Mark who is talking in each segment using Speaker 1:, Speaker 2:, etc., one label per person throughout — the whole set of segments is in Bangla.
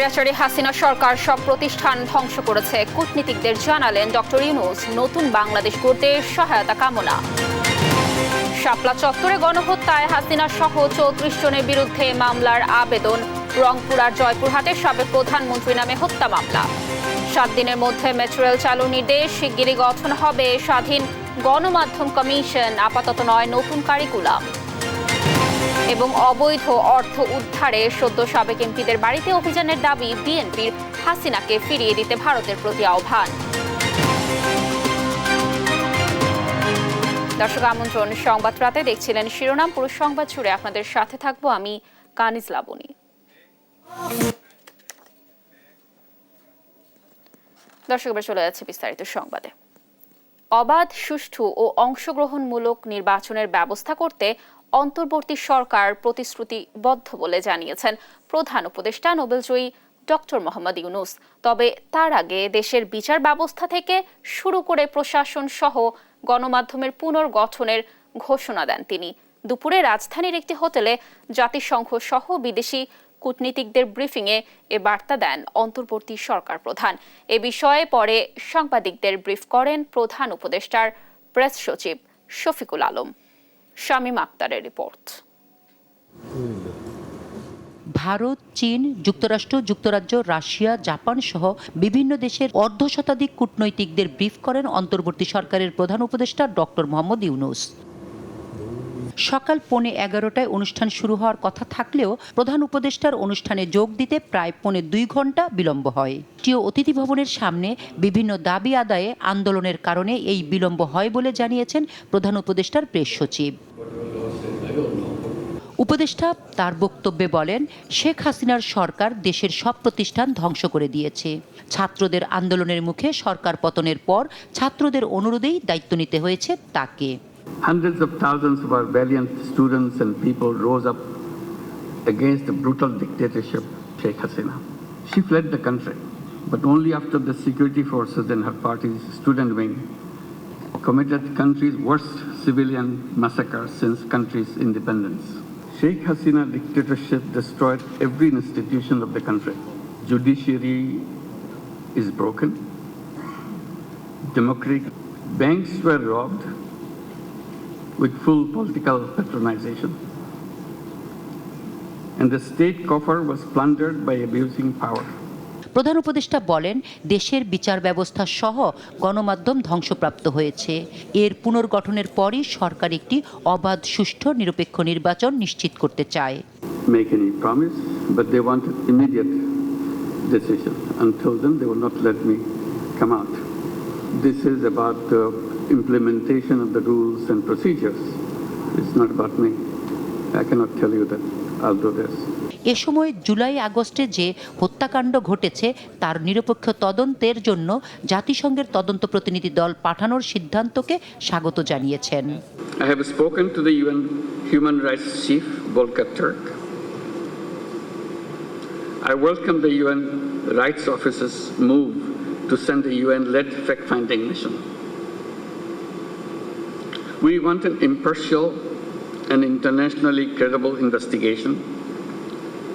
Speaker 1: স্বৈরাচারী হাসিনা সরকার সব প্রতিষ্ঠান ধ্বংস করেছে। কূটনীতিকদের জানালেন ডক্টর ইউনূস নতুন বাংলাদেশ গড়তে সহায়তা কামনা। শাপলা চত্বরে গণহত্যায় হাসিনা সহ ৩৪ জনের বিরুদ্ধে মামলার আবেদন। রংপুর আর জয়পুরহাটের সাবেক প্রধানমন্ত্রী নামে হত্যা মামলা। ৭ দিনের মধ্যে মেট্রো রেল চালুর নির্দেশ। শিগগিরই গঠন হবে স্বাধীন গণমাধ্যম কমিশন। আপাতত নয় নতুন কারিকুলাম। এবং অবৈধ অর্থ উদ্ধারে সদ্য সাবেক এমপিদের বাড়িতে অভিযানের দাবি বিএনপির। হাসিনাকে ফিরিয়ে দিতে ভারতের প্রতি আহ্বান। দর্শক আমন্ত্রণ সংবাদ রাতে দেখছিলেন শিরোনাম। পুরো সংবাদ জুড়ে আপনাদের সাথে থাকবো আমি কানিজ লাবণী। দর্শক এবার চলে যাচ্ছে বিস্তারিত সংবাদে। অবাধ, সুষ্ঠু ও অংশগ্রহণমূলক নির্বাচনের ব্যবস্থা করতে অন্তর্বর্তী সরকার প্রতিশ্রুতিবদ্ধ বলে জানিয়েছেন প্রধান উপদেষ্টা নোবেলজয়ী ডক্টর মোহাম্মদ ইউনূস। তবে তার আগে দেশের বিচার ব্যবস্থা থেকে শুরু করে প্রশাসন সহ গণমাধ্যমের পুনর্গঠনের ঘোষণা দেন তিনি। দুপুরে রাজধানীর একটি হোটেলে জাতিসংঘ সহ বিদেশি কূটনীতিকদের ব্রিফিংয়ে এ বার্তা দেন অন্তর্বর্তী সরকার প্রধান। এ বিষয়ে পরে সাংবাদিকদের ব্রিফ করেন প্রধান উপদেষ্টার প্রেস সচিব শফিকুল আলম। শামীম আক্তারের রিপোর্ট।
Speaker 2: ভারত, চীন, যুক্তরাষ্ট্র, যুক্তরাজ্য, রাশিয়া, জাপান সহ বিভিন্ন দেশের অর্ধশতাধিক কূটনৈতিকদের ব্রিফ করেন অন্তর্বর্তী সরকারের প্রধান উপদেষ্টা ডক্টর মোহাম্মদ ইউনূস। সকাল 11:15টায় অনুষ্ঠান শুরু হওয়ার কথা থাকলেও প্রধান উপদেষ্টার অনুষ্ঠানে যোগ দিতে প্রায় 2.25 ঘন্টা বিলম্ব হয়। জাতীয় অতিথি ভবনের সামনে বিভিন্ন দাবি আদায়ে আন্দোলনের কারণে এই বিলম্ব হয় বলে জানিয়েছেন প্রধান উপদেষ্টার প্রেস সচিব। উপদেষ্টা তার বক্তব্যে বলেন, শেখ হাসিনার সরকার দেশের সব প্রতিষ্ঠান ধ্বংস করে দিয়েছে। ছাত্রদের আন্দোলনের মুখে সরকার পতনের পর ছাত্রদের অনুরোধেই দায়িত্ব নিতে হয়েছে তাকে।
Speaker 3: Hundreds of thousands of our valiant students and people rose up against the brutal dictatorship of Sheikh Hasina. She fled the country, but only after the security forces and her party's student wing committed the country's worst civilian massacre since country's independence. Sheikh Hasina dictatorship destroyed every institution of the country. Judiciary is broken. Democratic banks were robbed with full political patronization. And the state coffer was plundered by abusing power.
Speaker 2: প্রধান উপদেষ্টা বলেন, দেশের বিচার ব্যবস্থা সহ গণমাধ্যম ধ্বংসপ্রাপ্ত হয়েছে। এর পুনর্গঠনের পরই সরকার একটি অবাধ, সুষ্ঠু, নিরপেক্ষ নির্বাচন নিশ্চিত করতে চায়।
Speaker 3: Make any promise, but they wanted immediate decision. Until then, they will not let me come out. This is about the implementation of the rules and procedures. It's not about me. I cannot tell you that I'll do this.
Speaker 2: এ সময় জুলাই-আগস্টে যে হত্যাকাণ্ড ঘটেছে তার নিরপেক্ষ তদন্তের জন্য জাতিসংঘের তদন্ত প্রতিনিধি দল পাঠানোর সিদ্ধান্তকে স্বাগত জানিয়েছেন।
Speaker 3: I have spoken to the UN Human Rights Chief Volker Turk. I welcome the UN Rights Office's move to send a UN-led fact-finding mission. We want an impartial and internationally credible investigation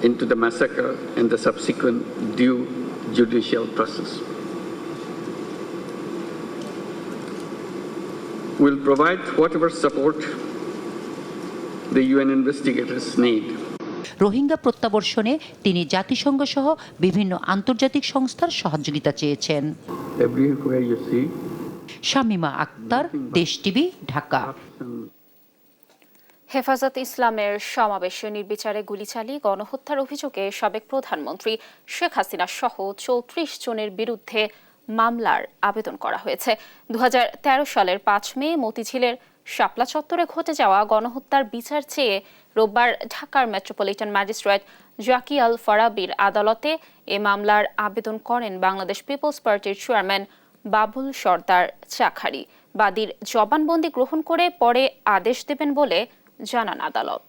Speaker 3: into the massacre and the subsequent due judicial process. We'll provide whatever support the UN investigators need.
Speaker 2: Rohingya প্রত্যাবর্ষণে তিনি জাতিসংঘ সহ বিভিন্ন আন্তর্জাতিক সংস্থার সহযোগিতা চেয়েছেন।
Speaker 3: Everywhere you see.
Speaker 2: Shamima Akter, দেশ টিভি, ঢাকা।
Speaker 1: হেফাজত ইসলামের সমাবেশে নির্বিচারে গুলি চালিয়ে গণহত্যার অভিযোগে সাবেক প্রধানমন্ত্রী শেখ হাসিনা সহ ৩৪ জনের বিরুদ্ধে মামলার আবেদন করা হয়েছে। 2013 সালের 5 মে মতিঝিলের শাপলা চত্বরে ঘটে যাওয়া গণহত্যার বিচার চেয়ে রোববার ঢাকার মেট্রোপলিটন ম্যাজিস্ট্রেট জাকি আল ফারাবির আদালতে এ মামলার আবেদন করেন বাংলাদেশ পিপলস পার্টির চেয়ারম্যান বাবুল সরদার চাখারি। বাদীর জবানবন্দি গ্রহণ করে পরে আদেশ দেবেন বলে জানান আদালত।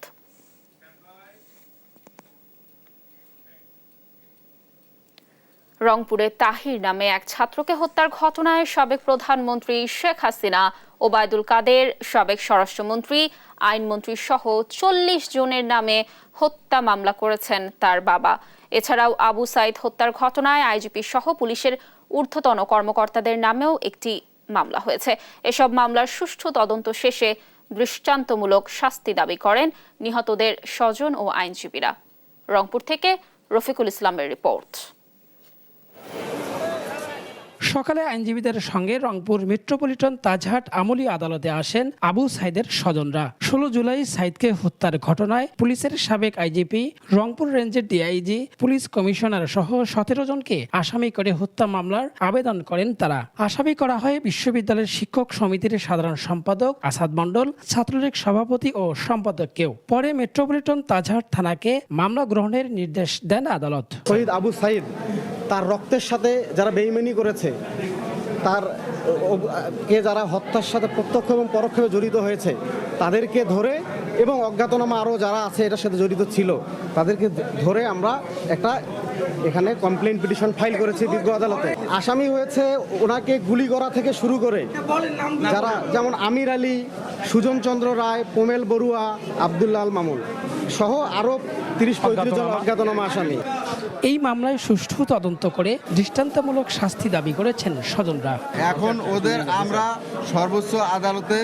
Speaker 1: রংপুরে তাহির নামে এক ছাত্রকে হত্যার ঘটনায় সাবেক প্রধানমন্ত্রী শেখ হাসিনা, ওবায়দুল কাদের, সাবেক স্বরাষ্ট্রমন্ত্রী, আইনমন্ত্রী সহ 40 জনের নামে হত্যা মামলা করেছেন তার বাবা। এছাড়াও আবু সাইদ হত্যার ঘটনায় আইজিপি সহ পুলিশের ঊর্ধ্বতন কর্মকর্তাদের নামেও একটি মামলা হয়েছে। এসব মামলার সুষ্ঠু তদন্ত শেষে দৃষ্টান্তমূলক শাস্তি দাবি করেন নিহতদের স্বজন ও আইনজীবীরা। রংপুর থেকে রফিকুল ইসলামের রিপোর্ট।
Speaker 4: সকালে আইনজীবীদের সঙ্গে রংপুর মেট্রোপলিটন তাজহাট আমলি আদালতে আসেন আবু সাইদের স্বজনরা। 16 জুলাই সাইদকে হত্যার ঘটনায় পুলিশের সাবেক আইজিপি, রংপুর রেঞ্জের ডিআইজি, পুলিশ কমিশনার সহ 17 জনকে আসামি করে হত্যা মামলার আবেদন করেন তারা। আসামি করা হয় বিশ্ববিদ্যালয়ের শিক্ষক সমিতির সাধারণ সম্পাদক আসাদ মণ্ডল, ছাত্রলীগ সভাপতি ও সম্পাদককেও। পরে মেট্রোপলিটন তাজহাট থানাকে মামলা গ্রহণের নির্দেশ দেন আদালত।
Speaker 5: শহীদ আবু সাইদ তার রক্তের সাথে যারা বেইমানি করেছে, তার কে যারা হত্যার সাথে প্রত্যক্ষ এবং পরোক্ষভাবে জড়িত হয়েছে তাদেরকে ধরে, এবং অজ্ঞাতনামা আরও যারা আছে এটার সাথে জড়িত ছিল তাদেরকে ধরে আমরা একটা এখানে কমপ্লেইন পিটিশন ফাইল করেছি বিজ্ঞ আদালতে। আসামি হয়েছে ওনাকে গুলি করা থেকে শুরু করে যারা, যেমন আমির আলী, সুজন চন্দ্র রায়, পোমেল বড়ুয়া, আব্দুল্লাহ আল মামুন সহ আরও 30-35 জন অজ্ঞাতনামা আসামি।
Speaker 4: এই মামলায় সুষ্ঠু তদন্ত করে দৃষ্টান্তমূলক শাস্তি দাবি করেছেন স্বজনরা।
Speaker 6: এখন ওদের আমরা সর্বোচ্চ আদালতে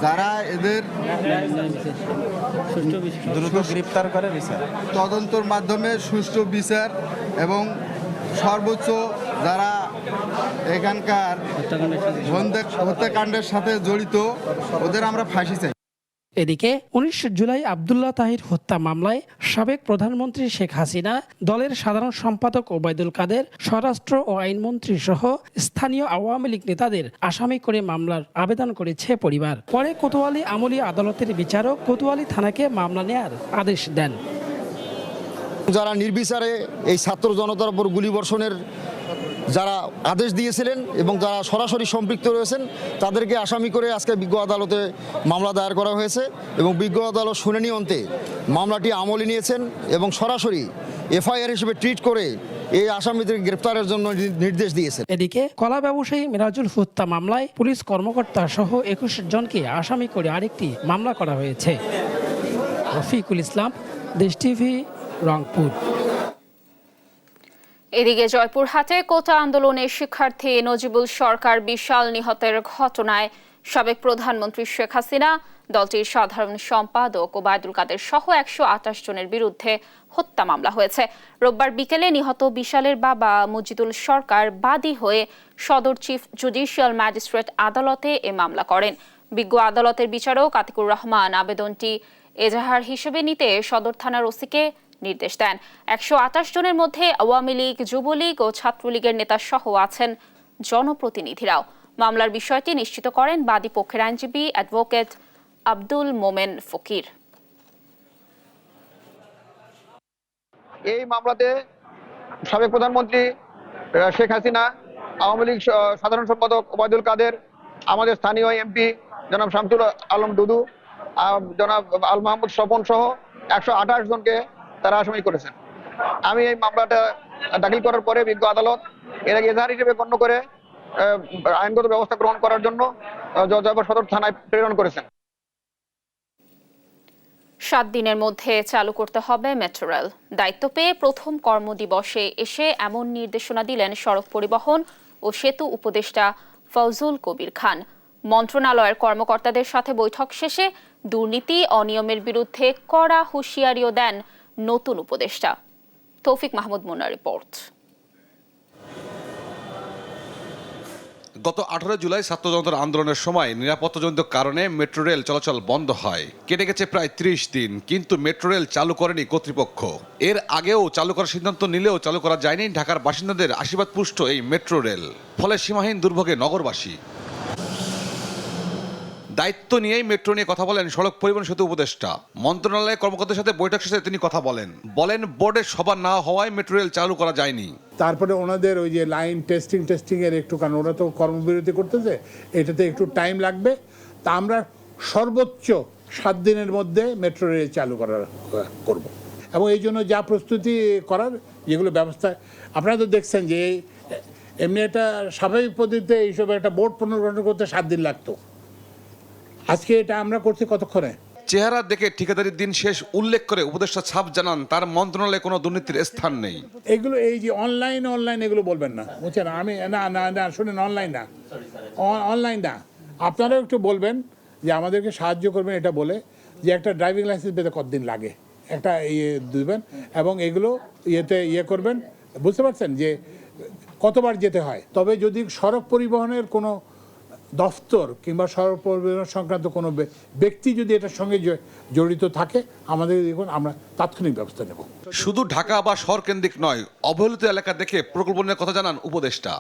Speaker 6: যারা এদের দ্রুত গ্রেপ্তার করে বিচার, তদন্তর মাধ্যমে সুষ্ঠু বিচার এবং সর্বোচ্চ যারা এখানকার হত্যাকাণ্ডের সাথে জড়িত ওদের আমরা ফাঁসি চাই।
Speaker 4: এদিকে 19 জুলাই আব্দুল্লাহ তাহির হত্যা মামলায় সাবেক প্রধানমন্ত্রী শেখ হাসিনা, দলের সাধারণ সম্পাদক ওবায়দুল কাদের, স্বরাষ্ট্র ও আইনমন্ত্রী সহ স্থানীয় আওয়ামী লীগ নেতাদের আসামি করে মামলার আবেদন করেছে পরিবার। পরে কোতোয়ালি আমলি আদালতের বিচারক কোতোয়ালি থানাকে মামলা নেয়ার আদেশ দেন।
Speaker 7: যারা নির্বিচারে এই ছাত্র জনতার উপর গুলিবর্ষণের যারা আদেশ দিয়েছিলেন এবং যারা সরাসরি সম্পৃক্ত রয়েছেন তাদেরকে আসামি করে আজকে বিজ্ঞ আদালতে মামলা দায়ের করা হয়েছে এবং বিজ্ঞ আদালত শুনানি অন্তে মামলাটি আমলে নিয়েছেন এবং সরাসরি এফআইআর হিসেবে ট্রিট করে এই আসামিদের গ্রেফতারের জন্য নির্দেশ দিয়েছেন।
Speaker 4: এদিকে কলা ব্যবসায়ী মিরাজুল হত্যা মামলায় পুলিশ কর্মকর্তা সহ 21 জনকে আসামি করে আরেকটি মামলা করা হয়েছে। রফিকুল ইসলাম, দেশ টিভি, রংপুর।
Speaker 1: এদিকে জয়পুরহাটে কোটা আন্দোলনের শিক্ষার্থী নজিবুল সরকার বিশাল নিহতের ঘটনায় সাবেক প্রধানমন্ত্রী শেখ হাসিনা, দলটির সাধারণ সম্পাদক ওবায়দুল কাদের সহ 128 জনের বিরুদ্ধে হত্যা মামলা হয়েছে। রোববার বিকেলে নিহত বিশালের বাবা মজিদুল সরকার বাদী হয়ে সদর চিফ জুডিশিয়াল ম্যাজিস্ট্রেট আদালতে এ মামলা করেন। বিজ্ঞ আদালতের বিচারক আতিকুর রহমান আবেদনটি এজাহার হিসেবে নিতে সদর থানার ওসিকে নির্দেশ দেন। 128 জনের মধ্যে আওয়ামী লীগ, যুবলীগ ও ছাত্রলীগের নেতা সহ আছেন জনপ্রতিনিধিরাও। মামলার বিষয়টি নিশ্চিত করেন বাদী পক্ষের আইনজীবী অ্যাডভোকেট আব্দুল মোমেন ফকির।
Speaker 8: এই মামলাতে সাবেক প্রধানমন্ত্রী শেখ হাসিনা, আওয়ামী লীগ সাধারণ সম্পাদক ওবায়দুল কাদের, আমাদের স্থানীয় এমপি জনাব শামসুল আলম দুদু, জনাব আল মাহমুদ স্বপন সহ 128 জনকে তারা আসামি করেছেন। আমি এই মামলাটা দাখিল করার পরে বিজ্ঞ আদালত এটাকে এজাহার হিসেবে গণ্য করে আইনগত ব্যবস্থা গ্রহণ করার জন্য জয়পুর সদর থানায় প্রেরণ করেছেন।
Speaker 1: 7 দিনের মধ্যে চালু করতে হবে মেট্রো রেল। দায়িত্ব পেয়ে প্রথম কর্মদিবসে এসে এমন নির্দেশনা দিলেন সড়ক পরিবহন ও সেতু উপদেষ্টা ফজলুল কবির খান। মন্ত্রণালয়ের কর্মকর্তাদের সাথে বৈঠক শেষে দুর্নীতি, অনিয়মের বিরুদ্ধে কড়া হুঁশিয়ারিও দেন নতুন উপদেষ্টা। তৌফিক মাহমুদ মুন্নার রিপোর্ট।
Speaker 9: গত 18 জুলাই ছাত্র জনতার আন্দোলনের সময় নিরাপত্তাজনিত কারণে মেট্রো রেল চলাচল বন্ধ হয়। কেটে গেছে প্রায় 30 দিন, কিন্তু মেট্রো রেল চালু করেনি কর্তৃপক্ষ। এর আগেও চালু করার সিদ্ধান্ত নিলেও চালু করা যায়নি ঢাকার বাসিন্দাদের আশীর্বাদপুষ্ট এই মেট্রো রেল। ফলে সীমাহীন দুর্ভোগে নগরবাসী। দায়িত্ব নিয়েই মেট্রো নিয়ে কথা বলেন সড়ক পরিবহন সেতু উপদেষ্টা। মন্ত্রণালয়ের কর্মকর্তাদের সাথে বৈঠক শেষে তিনি কথা বলেন বোর্ডের সভা না হওয়ায় মেট্রো রেল চালু করা যায়নি।
Speaker 10: তারপরে ওনাদের ওই যে লাইন টেস্টিং এর একটু, কারণ ওরা তো কর্মবিরতি করতেছে, এটাতে একটু টাইম লাগবে। তা আমরা সর্বোচ্চ 7 দিনের মধ্যে মেট্রো রেল চালু করব এবং এই জন্য যা প্রস্তুতি করার যেগুলো ব্যবস্থা, আপনারা তো দেখছেন যে এমনি একটা স্বাভাবিক পদ্ধতিতে এইসব একটা বোর্ড পুনর্গঠন করতে 7 দিন লাগতো। আজকে এটা আমরা করছি কতক্ষণে?
Speaker 9: চেহারা দেখে ঠিকাদারির দিন শেষ উল্লেখ করে উপদেষ্টা ছাপ জানান তার মন্ত্রণালয়ে কোনো দুর্নীতির স্থান নেই।
Speaker 10: এগুলো এই যে অনলাইন এগুলো বলবেন না, বুঝছেন? আমি না শুনেন, অনলাইন না, আপনারাও একটু বলবেন যে আমাদেরকে সাহায্য করবেন এটা বলে যে একটা ড্রাইভিং লাইসেন্স পেতে কতদিন লাগে, একটা ইয়ে দিবেন এবং এগুলো করবেন, বুঝতে পারছেন যে কতবার যেতে হয়। তবে যদি সড়ক পরিবহনের কোনো দফতর কিংবা সড়ক পরিবহন সংক্রান্ত কোনো ব্যক্তি যদি এটার সঙ্গে জড়িত থাকে, আমাদের দেখুন আমরা তাৎক্ষণিক ব্যবস্থা নেব।
Speaker 9: শুধু ঢাকা বা শহর কেন্দ্রিক নয়, অবহেলিত এলাকা দেখে প্রকল্প নিয়ে কথা জানান উপদেষ্টা।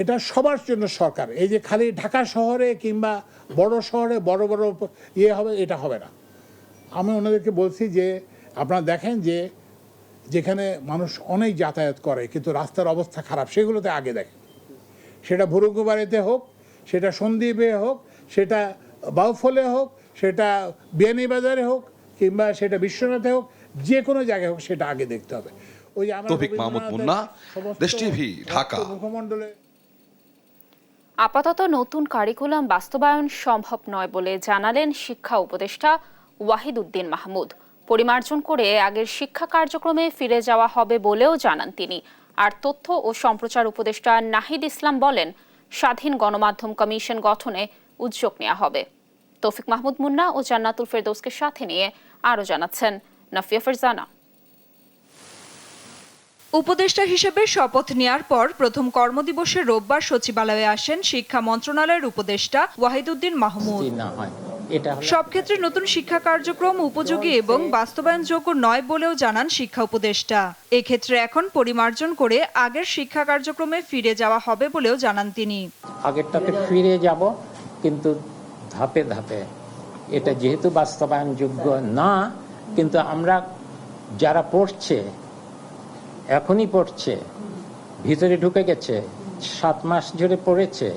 Speaker 10: এটা সবার জন্য সরকার, এই যে খালি ঢাকা শহরে কিংবা বড় শহরে বড় ইয়ে হবে, এটা হবে না। আমি ওনাদেরকে বলছি যে আপনারা দেখেন যে যেখানে মানুষ অনেক যাতায়াত করে কিন্তু রাস্তার অবস্থা খারাপ, সেগুলোতে আগে দেখেন। সেটা ভুরুঙ্গবাড়িতে হোক, সেটা সন্দ্বীপে হোক, সেটা বাউফলে হোক, সেটা বিয়ানীবাজারে হোক, কিংবা সেটা বিশ্বনাথে হোক, যে কোনো জায়গায় হোক, সেটা আগে দেখতে হবে। ওই যে
Speaker 9: তৌফিক মাহমুদ মুন্না, দেশ টিভি, ঢাকা।
Speaker 10: মুখমণ্ডলে
Speaker 1: আপাতত নতুন কারিকুলাম বাস্তবায়ন সম্ভব নয় বলে জানালেন শিক্ষা উপদেষ্টা ওয়াহিদ উদ্দিন মাহমুদ। পরিমার্জন করে আগের শিক্ষা কার্যক্রমে ফিরে যাওয়া হবে বলেও জানান তিনি। আর তথ্য ও সম্প্রচার উপদেষ্টা নাহিদ ইসলাম বলেন, স্বাধীন গণমাধ্যম কমিশন গঠনে উদ্যোগ নেওয়া হবে। তৌফিক মাহমুদ মুন্না ও জান্নাতুল ফেরদৌসকে সাথে নিয়ে আরও জানাচ্ছেন নাফিয়া ফারজানা।
Speaker 11: উপদেষ্টা হিসেবে শপথ নেয়ার পর প্রথম কর্মদিবসে রোববার সচিবালয়ে আসেন শিক্ষা মন্ত্রণালয়ের উপদেষ্টা ওয়াহিদ উদ্দিন মাহমুদ। সব ক্ষেত্রে নতুন শিক্ষা কার্যক্রম উপযোগী এবং বাস্তবায়নযোগ্য নয় বলেও জানান শিক্ষা উপদেষ্টা। এক্ষেত্রে এখন পরিমার্জন করে আগের শিক্ষা কার্যক্রমে ফিরে যাওয়া হবে বলেও জানান তিনি।
Speaker 12: আগেরটাতে ফিরে যাব, কিন্তু ধাপে ধাপে। এটা যেহেতু বাস্তবায়নযোগ্য না, কিন্তু আমরা যারা পড়ছে, এখনই পড়ছে, ভিতরে ঢুকে গেছে, 7 মাস ধরে পড়েছে,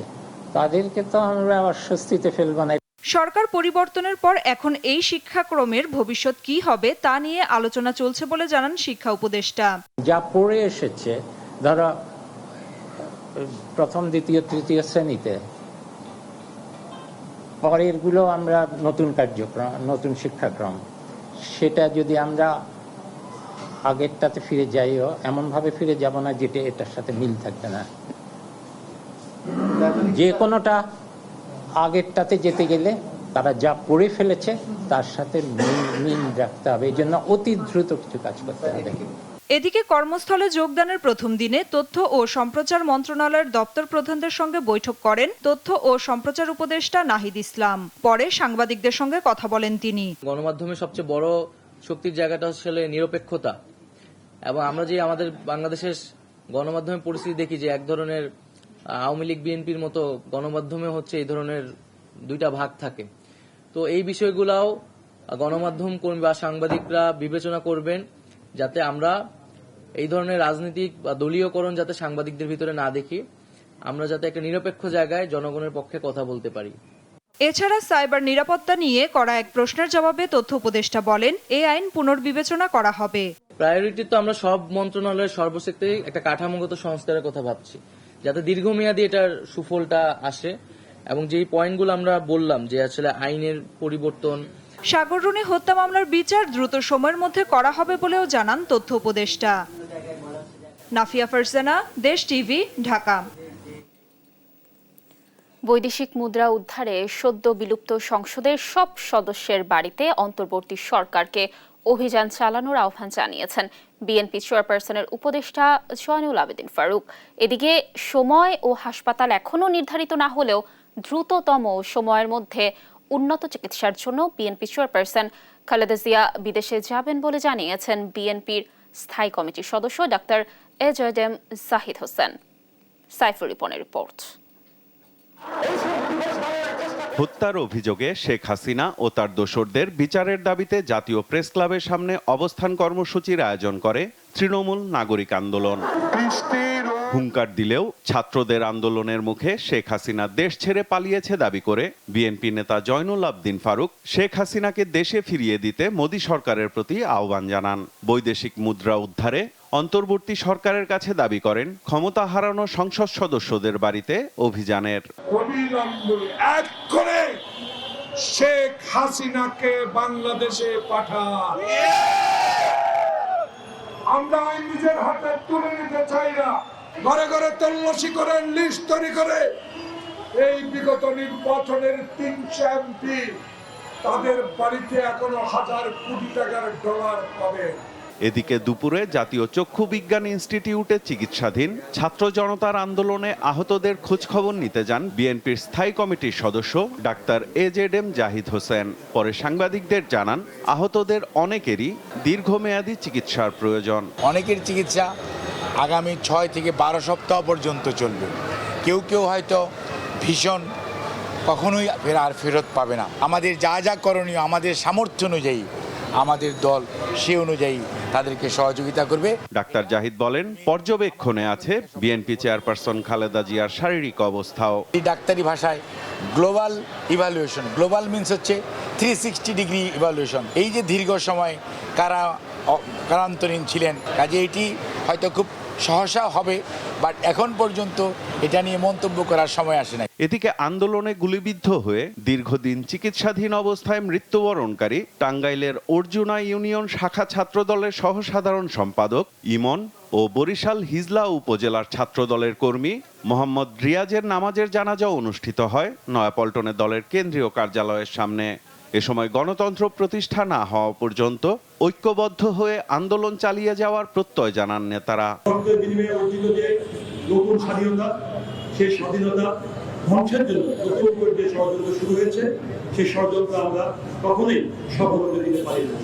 Speaker 12: তাদেরকে তো আমরা অস্বস্তিতে ফেলব না।
Speaker 11: সরকার পরিবর্তনের পর এখন এই শিক্ষাক্রমের ভবিষ্যৎ কি হবে তা নিয়ে আলোচনা চলছে বলে জানান শিক্ষা উপদেষ্টা।
Speaker 12: যা পড়ে এসেছে, ধরো প্রথম, দ্বিতীয়, তৃতীয় শ্রেণীতে, পরের গুলো আমরা নতুন কার্যক্রম, নতুন শিক্ষাক্রম, সেটা যদি আমরা আগেরটাতে ফিরে যাইও, এমনভাবে ফিরে যাব না যেটা এটার সাথে মিল থাকবে না। যে কোনোটা আগেরটাতে যেতে গেলে তারা যা পড়ে ফেলেছে তার সাথে মিল রাখতে হবে। এই জন্য অতি দ্রুত কিছু কাজ করতে হবে।
Speaker 11: এদিকে কর্মস্থলে যোগদানের প্রথম দিনে তথ্য ও সম্প্রচার মন্ত্রণালয়ের দপ্তর প্রধানদের সঙ্গে বৈঠক করেন তথ্য ও সম্প্রচার উপদেষ্টা নাহিদ ইসলাম। পরে সাংবাদিকদের সঙ্গে কথা বলেন তিনি।
Speaker 13: গণমাধ্যমের সবচেয়ে বড় শক্তির জায়গাটা আসলে নিরপেক্ষতা, এবং আমরা যে আমাদের বাংলাদেশের গণমাধ্যমের পরিস্থিতি দেখি যে এক ধরনের আওয়ামী লীগ বিএনপির মতো গণমাধ্যমে হচ্ছে এই ধরনের দুইটা ভাগ থাকে। তো এই বিষয়গুলাও গণমাধ্যম কর্মী বা সাংবাদিকরা বিবেচনা করবেন, যাতে আমরা এই ধরনের রাজনৈতিক বা দলীয়করণ যাতে সাংবাদিকদের ভিতরে না দেখি, আমরা যাতে একটা নিরপেক্ষ জায়গায় জনগণের পক্ষে কথা বলতে পারি।
Speaker 11: এছাড়া সাইবার নিরাপত্তা নিয়ে করা এক প্রশ্নের জবাবে তথ্য উপদেষ্টা বলেন, এই আইন পুনর্বিবেচনা করা হবে।
Speaker 13: প্রায়োরিটি তো আমরা সব মন্ত্রণালয়ের সর্বশেক্টরে একটা কাঠামোগত সংস্কারের কথা ভাবছি, যাতে দীর্ঘমেয়াদী এটার সুফলটা আসে। এবং যেই পয়েন্টগুলো আমরা বললাম যে আসলে আইনের পরিবর্তন,
Speaker 11: সাগররুনি হত্যা মামলার বিচার দ্রুত সময়ের মধ্যে করা হবে বলেও জানান তথ্য উপদেষ্টা। নাফিয়া ফারজানা, দেশ টিভি, ঢাকা।
Speaker 1: বৈদেশিক মুদ্রা উদ্ধারে সদ্য বিলুপ্ত সংসদের সব সদস্যের বাড়িতে অন্তর্বর্তী সরকারকে অভিযান চালানোর আহ্বান জানিয়েছেন বিএনপি চেয়ারপারসনের উপদেষ্টা জয়নুল আবেদিন ফারুক। এদিকে সময় ও হাসপাতাল এখনও নির্ধারিত না হলেও দ্রুততম সময়ের মধ্যে উন্নত চিকিৎসার জন্য বিএনপি চেয়ারপারসন খালেদা জিয়া বিদেশে যাবেন বলে জানিয়েছেন বিএনপির স্থায়ী কমিটির সদস্য ডাক্তার এজেডএম জাহিদ হোসেন। সাইফুর রিপনের রিপোর্ট।
Speaker 14: হত্যার অভিযোগে শেখ হাসিনা ও তার দোসরদের বিচারের দাবিতে জাতীয় প্রেস ক্লাবের সামনে অবস্থান কর্মসূচির আয়োজন করে তৃণমূল নাগরিক আন্দোলন। হুঙ্কার দিলেও ছাত্রদের আন্দোলনের মুখে শেখ হাসিনা দেশ ছেড়ে পালিয়েছে দাবি করে বিএনপি নেতা জয়নুল আবেদিন ফারুক শেখ হাসিনাকে দেশে ফিরিয়ে দিতে মোদী সরকারের প্রতি আহ্বান জানান। বৈদেশিক মুদ্রা উদ্ধারে অন্তর্বর্তী সরকারের কাছে দাবি করেন ক্ষমতা হারানো সংসদ সদস্যদের বাড়িতে অভিযানের।
Speaker 15: শেখ হাসিনাকে বাংলাদেশে পাঠান। আমরা আইন নিজের হাতে তুলে নিতে চাই না। ঘরে ঘরে তল্লাশি করে লিস্ট তৈরি করে এই বিগত নির্বাচনের 300 এমপি তাদের বাড়িতে এখনো হাজার কোটি টাকার ডলার পাবে।
Speaker 14: এদিকে দুপুরে জাতীয় চক্ষু বিজ্ঞান ইনস্টিটিউটে চিকিৎসাধীন ছাত্র জনতার আন্দোলনে আহতদের খোঁজখবর নিতে যান বিএনপির স্থায়ী কমিটির সদস্য ডাক্তার AZM জাহিদ হোসেন। পরে সাংবাদিকদের জানান, আহতদের অনেকেরই দীর্ঘমেয়াদী চিকিৎসার প্রয়োজন।
Speaker 16: অনেকের চিকিৎসা আগামী 6 থেকে 12 সপ্তাহ পর্যন্ত চলবে। কেউ কেউ হয়তো ভীষণ কখনোই আর ফেরত পাবে না। আমাদের যা যা করণীয়, আমাদের সামর্থ্য অনুযায়ী আমাদের দল সে অনুযায়ী তাদেরকে সহযোগিতা করবে।
Speaker 14: ডাক্তার জাহিদ বলেন, পর্যবেক্ষণে আছে বিএনপি চেয়ারপারসন খালেদা জিয়ার শারীরিক অবস্থাও।
Speaker 16: এই ডাক্তারি ভাষায় গ্লোবাল ইভ্যালুয়েশন, গ্লোবাল মিন্স হচ্ছে 360 ডিগ্রি ইভ্যালুয়েশন। এই যে দীর্ঘ সময় কারান্তরীণ ছিলেন, কাজে এটি হয়তো খুব সহসা হবে, বাট এখন পর্যন্ত এটা নিয়ে মন্তব্য করার সময় আসে না।
Speaker 14: এদিকে আন্দোলনে গুলিবিদ্ধ হয়ে দীর্ঘদিন চিকিৎসাধীন অবস্থায় মৃত্যুবরণকারী টাঙ্গাইলের অর্জুনা ইউনিয়ন শাখা ছাত্রদলের সহসাধারণ সম্পাদক ইমন ও বরিশাল হিজলা উপজেলার ছাত্রদলের কর্মী মোহাম্মদ রিয়াজের নামাজের জানাজা অনুষ্ঠিত হয় নয়াপল্টনে দলের কেন্দ্রীয় কার্যালয়ের সামনে। এ সময় গণতন্ত্র প্রতিষ্ঠা না হওয়া পর্যন্ত ঐক্যবদ্ধ হয়ে আন্দোলন চালিয়ে যাওয়ার প্রত্যয় জানান নেতারা।
Speaker 15: নতুন স্বাধীনতা, সেই স্বাধীনতা ধ্বংসের জন্য নতুন করে যে ষড়যন্ত্র শুরু হয়েছে, সেই ষড়যন্ত্র আমরা কখনোই সফল হতে দিতে পারি না।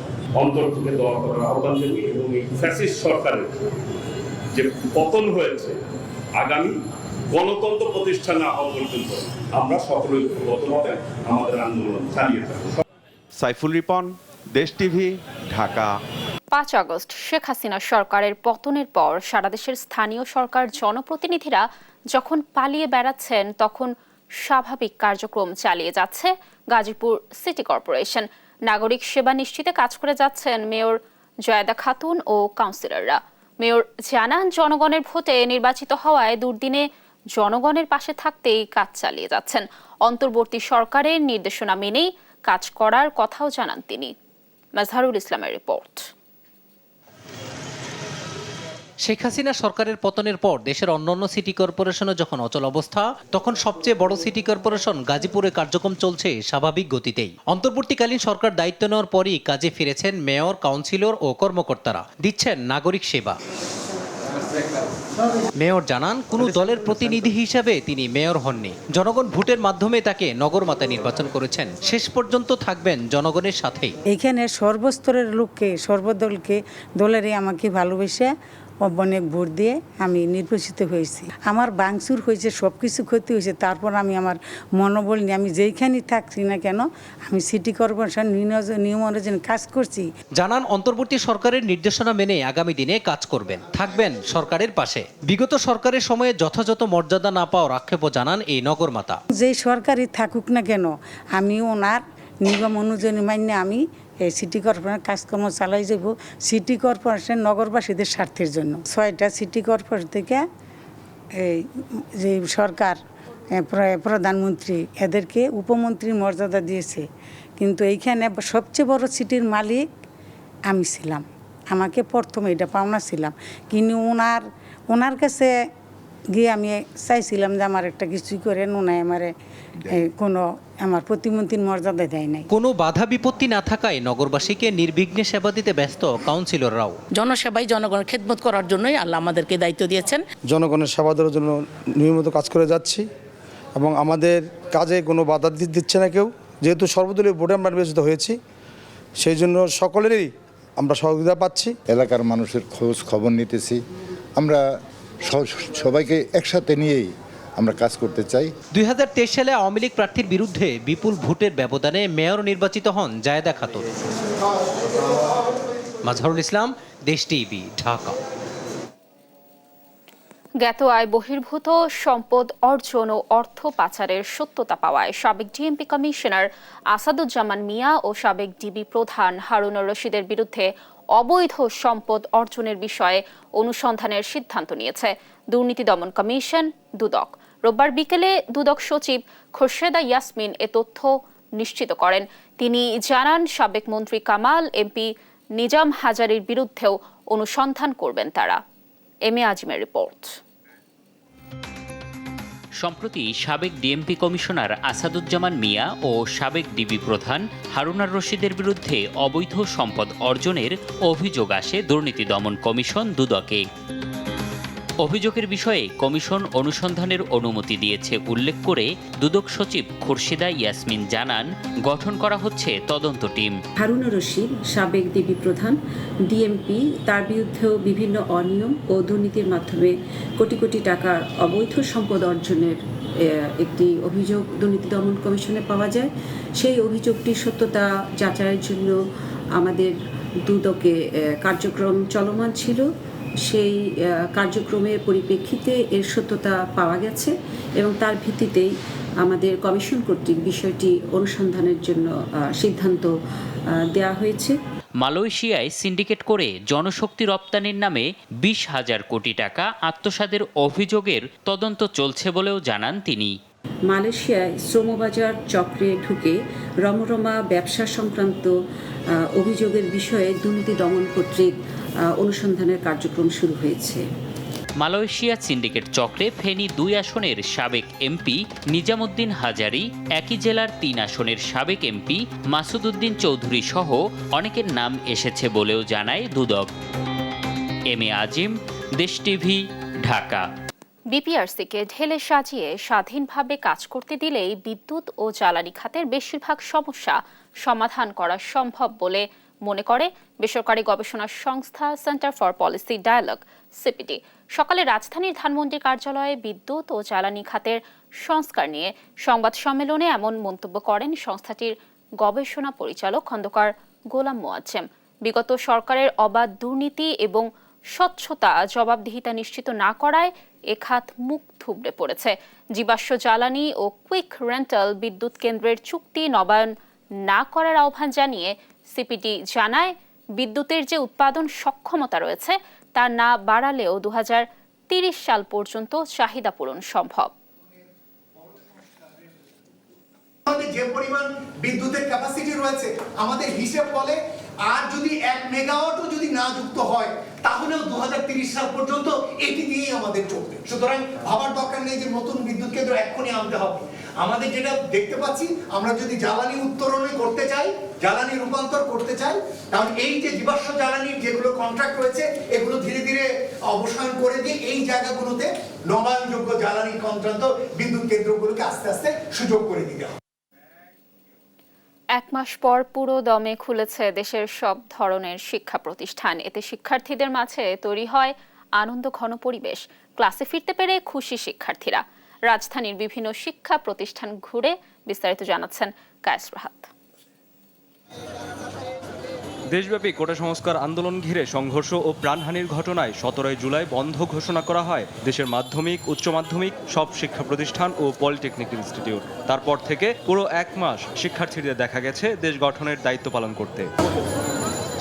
Speaker 15: অন্তর থেকে দোয়া করার আহ্বান জানাই এবং এই ফ্যাসিস্ট সরকারের যে পতন হয়েছে, আগামী গণতন্ত্র প্রতিষ্ঠা না হওয়া পর্যন্ত আমরা সকলে ঐক্যবদ্ধভাবে আমাদের আন্দোলন চালিয়ে যাবো।
Speaker 14: সাইফুল রিপন, দেশ টিভি, ঢাকা।
Speaker 1: 5 আগস্ট শেখ হাসিনা সরকারের পতনের পর সারা দেশের স্থানীয় সরকার জনপ্রতিনিধিরা যখন পালিয়ে বেড়াচ্ছেন, তখন স্বাভাবিক কার্যক্রম চালিয়ে যাচ্ছে গাজীপুর সিটি কর্পোরেশন। নাগরিক সেবা নিশ্চিতে কাজ করে যাচ্ছেন মেয়র জয়াদা খাতুন ও কাউন্সিলররা। মেয়র জানান, জনগণের ভোটে নির্বাচিত হওয়ায় দুর্দিনে জনগণের পাশে থাকতেই কাজ চালিয়ে যাচ্ছেন। অন্তর্বর্তী সরকারের নির্দেশনা মেনেই কাজ করার কথাও জানান তিনি। মাজহারুল ইসলামের রিপোর্ট।
Speaker 17: শেখ হাসিনা সরকারের পতনের পর দেশের অন্যান্য সিটি কর্পোরেশনে যখন অচল অবস্থা, তখন সবচেয়ে বড় সিটি কর্পোরেশন গাজীপুরে কার্যক্রম চলছে স্বাভাবিক গতিতেই। অন্তর্বর্তীকালীন সরকার দায়িত্ব নেওয়ার পরই কাজে ফিরেছেন মেয়র, কাউন্সিলর ও কর্মকর্তারা, দিচ্ছেন নাগরিক সেবা। মেয়র জানান, কোনো দলের প্রতিনিধি হিসাবে তিনি মেয়র হননি। জনগণ ভোটের মাধ্যমে তাকে নগরমাতা নির্বাচন করেছেন। শেষ পর্যন্ত থাকবেন জনগণের সাথেই।
Speaker 18: এখানে সর্বস্তরের লোককে, সর্বদলকে, দলেরই আমাকে ভালোবেসে অনেক ভোট দিয়ে আমি নির্বাচিত হয়েছি। আমার ভাঙচুর হয়েছে, সব কিছু ক্ষতি হয়েছে, তারপর আমি আমার মনোবল নিয়ে আমি যেইখানেই থাকছি না কেন, আমি সিটি কর্পোরেশন নিয়ম অনুযায়ী কাজ করছি।
Speaker 17: জানান, অন্তর্বর্তী সরকারের নির্দেশনা মেনে আগামী দিনে কাজ করবেন, থাকবেন সরকারের পাশে। বিগত সরকারের সময়ে যথাযথ মর্যাদা না পাওয়ার আক্ষেপও জানান এই নগরমাতা।
Speaker 18: যেই সরকারই থাকুক না কেন, আমি ওনার নিয়ম অনুযায়ী মান্য আমি এই সিটি কর্পোরেশন কাজকর্ম চালাই যাব সিটি কর্পোরেশন নগরবাসীদের স্বার্থের জন্য। 6টা সিটি কর্পোরেশন থেকে এই যে সরকার প্রধানমন্ত্রী এদেরকে উপমন্ত্রীর মর্যাদা দিয়েছে, কিন্তু এইখানে সবচেয়ে বড় সিটির মালিক আমি ছিলাম। আমাকে প্রথমে এটা পাওনা ছিলাম, কিন্তু ওনার কাছে গিয়ে আমি চাইছিলাম যে আমার একটা কিছুই করেন, ওনায় আমারে কোনো আমার প্রতিমন্ত্রীর মর্যাদা দেয় নাই।
Speaker 17: কোনো বাধা বিপত্তি না থাকায় নগরবাসীকে নির্বিঘ্নে সেবা দিতে ব্যস্ত কাউন্সিলররাও।
Speaker 19: জনসেবায় জনগণের খেদমত করার জন্যই আল্লাহ আমাদেরকে দায়িত্ব দিয়েছেন।
Speaker 20: জনগণের সেবা দেওয়ার জন্য নিয়মিত কাজ করে যাচ্ছি এবং আমাদের কাজে কোনো বাধা দিচ্ছে না কেউ। যেহেতু সর্বদলীয় ভোটে আমরা নির্বাচিত হয়েছি, সেই জন্য সকলেরই আমরা সহযোগিতা পাচ্ছি।
Speaker 21: এলাকার মানুষের খোঁজ খবর নিতেছি, আমরা সবাইকে একসাথে নিয়েই আমরা কাজ করতে চাই।
Speaker 17: 2023 সালে আওয়ামী লীগ প্রার্থীর বিরুদ্ধে বিপুল ভোটের ব্যবধানে মেয়র নির্বাচিত হন জায়েদা খাতুন। মাজহারুল ইসলাম, দেশ টিভি, ঢাকা।
Speaker 1: জ্ঞাত আয় বহির্ভূত সম্পদ অর্জন ও অর্থ পাচারের সত্যতা পাওয়ায় সাবেক ডিএমপি কমিশনার আসাদুজ্জামান মিয়া ও সাবেক ডিবি প্রধান হারুনুর রশিদের বিরুদ্ধে অবৈধ সম্পদ অর্জনের বিষয়ে অনুসন্ধানের সিদ্ধান্ত নিয়েছে দুর্নীতি দমন কমিশন দুদক। রোববার বিকেলে দুদক সচিব খোরশেদা ইয়াসমিন এ তথ্য নিশ্চিত করেন। তিনি জানান, সাবেক মন্ত্রী কামাল, এমপি নিজাম হাজারীর বিরুদ্ধেও অনুসন্ধান করবেন তারা। M A আজিমের report.
Speaker 3: সম্প্রতি সাবেক ডিএমপি কমিশনার আসাদুজ্জামান মিয়া ও সাবেক ডিবি প্রধান হারুনার রশিদের বিরুদ্ধে অবৈধ সম্পদ অর্জনের অভিযোগ আসে দুর্নীতি দমন কমিশন দুদকে। অভিযোগের বিষয়ে কমিশন অনুসন্ধানের অনুমতি দিয়েছে উল্লেখ করে দুদক সচিব খুরশিদা ইয়াসমিন জানান, গঠন করা হচ্ছে তদন্ত টিম।
Speaker 22: হারুনা রশিদ সাবেক ডিবি প্রধান, ডিএমপি, তার বিরুদ্ধেও বিভিন্ন অনিয়ম ও দুর্নীতির মাধ্যমে কোটি কোটি টাকার অবৈধ সম্পদ অর্জনের একটি অভিযোগ দুর্নীতি দমন কমিশনে পাওয়া যায়। সেই অভিযোগটির সত্যতা যাচাইয়ের জন্য আমাদের দুদকে কার্যক্রম চলমান ছিল। সেই কার্যক্রমের পরিপ্রেক্ষিতে এর সত্যতা পাওয়া গেছে এবং তার ভিত্তিতেই আমাদের কমিশন কর্তৃক বিষয়টি অনুসন্ধানের জন্য সিদ্ধান্ত দেওয়া হয়েছে।
Speaker 3: মালয়েশিয়ায় সিন্ডিকেট করে জনশক্তি রপ্তানির নামে 20,000 কোটি টাকা আত্মসাতের অভিযোগের তদন্ত চলছে বলেও জানান তিনি।
Speaker 22: মালয়েশিয়ায় শ্রমবাজার চক্রে ঢুকে রমরমা ব্যবসা সংক্রান্ত অভিযোগের বিষয়ে দুর্নীতি দমন কর্তৃক অনুসন্ধানের কার্যক্রম শুরু হয়েছে।
Speaker 3: মালয়েশিয়া সিন্ডিকেট চক্রে ফেনী 2 আসনের সাবেক এমপি নিজামুদ্দিন হাজারী, একই জেলার 3 আসনের সাবেক এমপি মাসুদ উদ্দিন চৌধুরী সহ অনেকের নাম এসেছে বলেও জানায় দুদক। এম এ আজিম, দেশ টিভি, ঢাকা।
Speaker 1: বিপিআরসিকে ঢেলে সাজিয়ে স্বাধীনভাবে কাজ করতে দিলেই বিদ্যুৎ ও জ্বালানি খাতের বেশিরভাগ সমস্যা সমাধান করা সম্ভব বলে মনে করে বেসরকারি গবেষণা সংস্থা centre for policy dialogue CPD. সকালে রাজধানীর ধানমন্ডি কার্যালয়ে বিদ্যুৎ ও জ্বালানি খাতের সংস্কার নিয়ে সংবাদ সম্মেলনে এমন মন্তব্য করেন সংস্থাটির গবেষণা পরিচালক খন্দকার গোলাম মোয়াজ্জেম। বিগত সরকারের অবাধ দুর্নীতি এবং স্বচ্ছতা জবাবদিহিতা নিশ্চিত না করায় এ খাত মুখ থুবড়ে পড়েছে। জীবাশ্ম জ্বালানি ও কুইক রেন্টাল বিদ্যুৎ কেন্দ্রের চুক্তি নবায়ন না করার আহ্বান জানিয়ে সিপিডি জানায়, বিদ্যুতের যে উৎপাদন সক্ষমতা রয়েছে তা না বাড়ালেও 2030 সাল পর্যন্ত চাহিদা পূরণ সম্ভব।
Speaker 23: আমাদের যে পরিমাণ বিদ্যুতের ক্যাপাসিটি রয়েছে আমাদের হিসেব বলে আর যদি 1 মেগাওয়াটও যদি না যুক্ত হয় তাহলেও 2030 সাল পর্যন্ত এটি দিয়েই আমাদের চলবে। সুতরাং ভাবার দরকার নেই যে নতুন বিদ্যুৎ কেন্দ্র এক্ষুনি আনতে হবে। আমাদের যেটা দেখতে পাচ্ছি, আমরা যদি জ্বালানি উত্তরণই করতে চাই, জ্বালানি রূপান্তর করতে চাই, কারণ এই যে জীবাশ্ম জ্বালানির যেগুলো কন্ট্রাক্ট রয়েছে এগুলো ধীরে ধীরে অবসান করে দিয়ে এই জায়গাগুলোতে নবায়নযোগ্য জ্বালানি সংক্রান্ত বিদ্যুৎ কেন্দ্রগুলোকে আস্তে আস্তে সুযোগ করে দিতে হবে।
Speaker 1: 1 মাস পর পুরো দমে খুলেছে দেশের সব ধরনের শিক্ষা প্রতিষ্ঠান। এতে শিক্ষার্থীদের মাঝে তৈরি হয় আনন্দ ঘন পরিবেশ। ক্লাসে ফিরতে পেরে খুশি শিক্ষার্থীরা। রাজধানীর বিভিন্ন শিক্ষা প্রতিষ্ঠান ঘুরে বিস্তারিত জানাচ্ছেন কায়েস রাহাত।
Speaker 24: দেশব্যাপী কোটা সংস্কার আন্দোলন ঘিরে সংঘর্ষ ও প্রাণহানির ঘটনায় 17 জুলাই বন্ধ ঘোষণা করা হয় দেশের মাধ্যমিক, উচ্চ মাধ্যমিক সব শিক্ষা প্রতিষ্ঠান ও পলিটেকনিক ইনস্টিটিউট। তারপর থেকে পুরো 1 মাস শিক্ষার্থীদের দেখা গেছে দেশ গঠনের দায়িত্ব পালন করতে।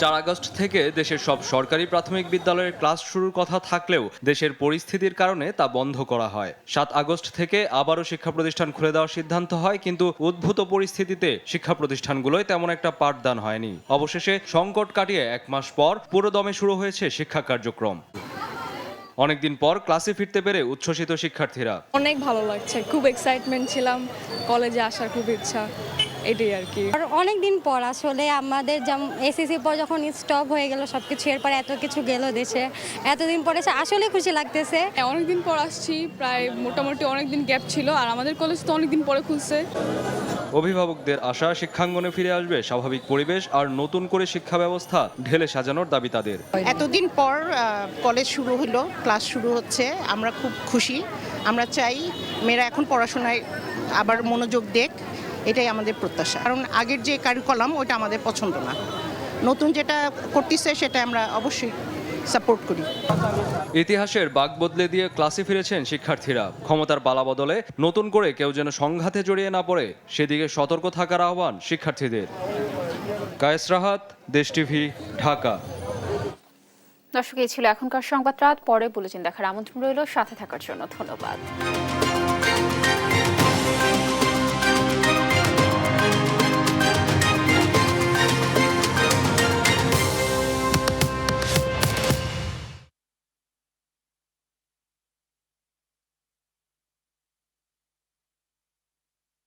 Speaker 24: 4 আগস্ট থেকে দেশের সব সরকারি প্রাথমিক বিদ্যালয়ের ক্লাস শুরুর কথা থাকলেও দেশের পরিস্থিতির কারণে তা বন্ধ করা হয়। 7 আগস্ট থেকে আবারও শিক্ষা প্রতিষ্ঠান খুলে দেওয়ার সিদ্ধান্ত হয়, কিন্তু উদ্ভূত পরিস্থিতিতে শিক্ষা প্রতিষ্ঠানগুলোয় তেমন একটা পাঠদান হয়নি। অবশেষে সংকট কাটিয়ে 1 মাস পর পুরো দমে শুরু হয়েছে শিক্ষা কার্যক্রম। অনেকদিন পর ক্লাসে ফিরতে পেরে উচ্ছ্বসিত শিক্ষার্থীরা।
Speaker 25: অনেক ভালো লাগছে, খুব এক্সাইটমেন্ট ছিলাম, কলেজে আসার খুব ইচ্ছা, এটাই আর কি।
Speaker 26: অনেকদিন পর আসলে আমাদের যেমন এসএসসি পর যখন স্টপ হয়ে গেল সবকিছু, এরপর এত কিছু গেল দেশে, এতদিন পরে আসলে খুশি লাগতেছে।
Speaker 25: অনেকদিন পর আসছি, প্রায় মোটামুটি অনেকদিন গ্যাপ ছিল, আর আমাদের কলেজ তো অনেকদিন পরে খুলছে।
Speaker 24: অভিভাবকদের আশা শিক্ষাঙ্গনে ফিরে আসবে স্বাভাবিক পরিবেশ আর নতুন করে শিক্ষা ব্যবস্থা ঢেলে সাজানোর দাবি তাদের।
Speaker 27: এতদিন পর কলেজ শুরু হলো, ক্লাস শুরু হচ্ছে, আমরা খুব খুশি। আমরা চাই মেয়েরা এখন পড়াশোনায় আবার মনোযোগ দেখ, এটাই আমাদের প্রত্যাশা। কারণ আগের যে কারিকুলাম ওটা আমাদের পছন্দ না, নতুন যেটা করতেছে সেটা আমরা অবশ্যই সাপোর্ট করি।
Speaker 24: ইতিহাসের বাঁক বদলে দিয়ে ক্লাসে ফিরেছেন শিক্ষার্থীরা। ক্ষমতার পালাবদলে নতুন করে কেউ যেন সংঘাতে জড়িয়ে না পড়ে সেদিকে সতর্ক থাকার আহ্বান শিক্ষার্থীদের। কায়েস রাহাত, দেশ টিভি, ঢাকা।
Speaker 1: দর্শক, এই ছিল এখনকার সংবাদ রাত। পরে বুলেটিন দেখার আমন্ত্রণ রইল। সাথে থাকার জন্য ধন্যবাদ।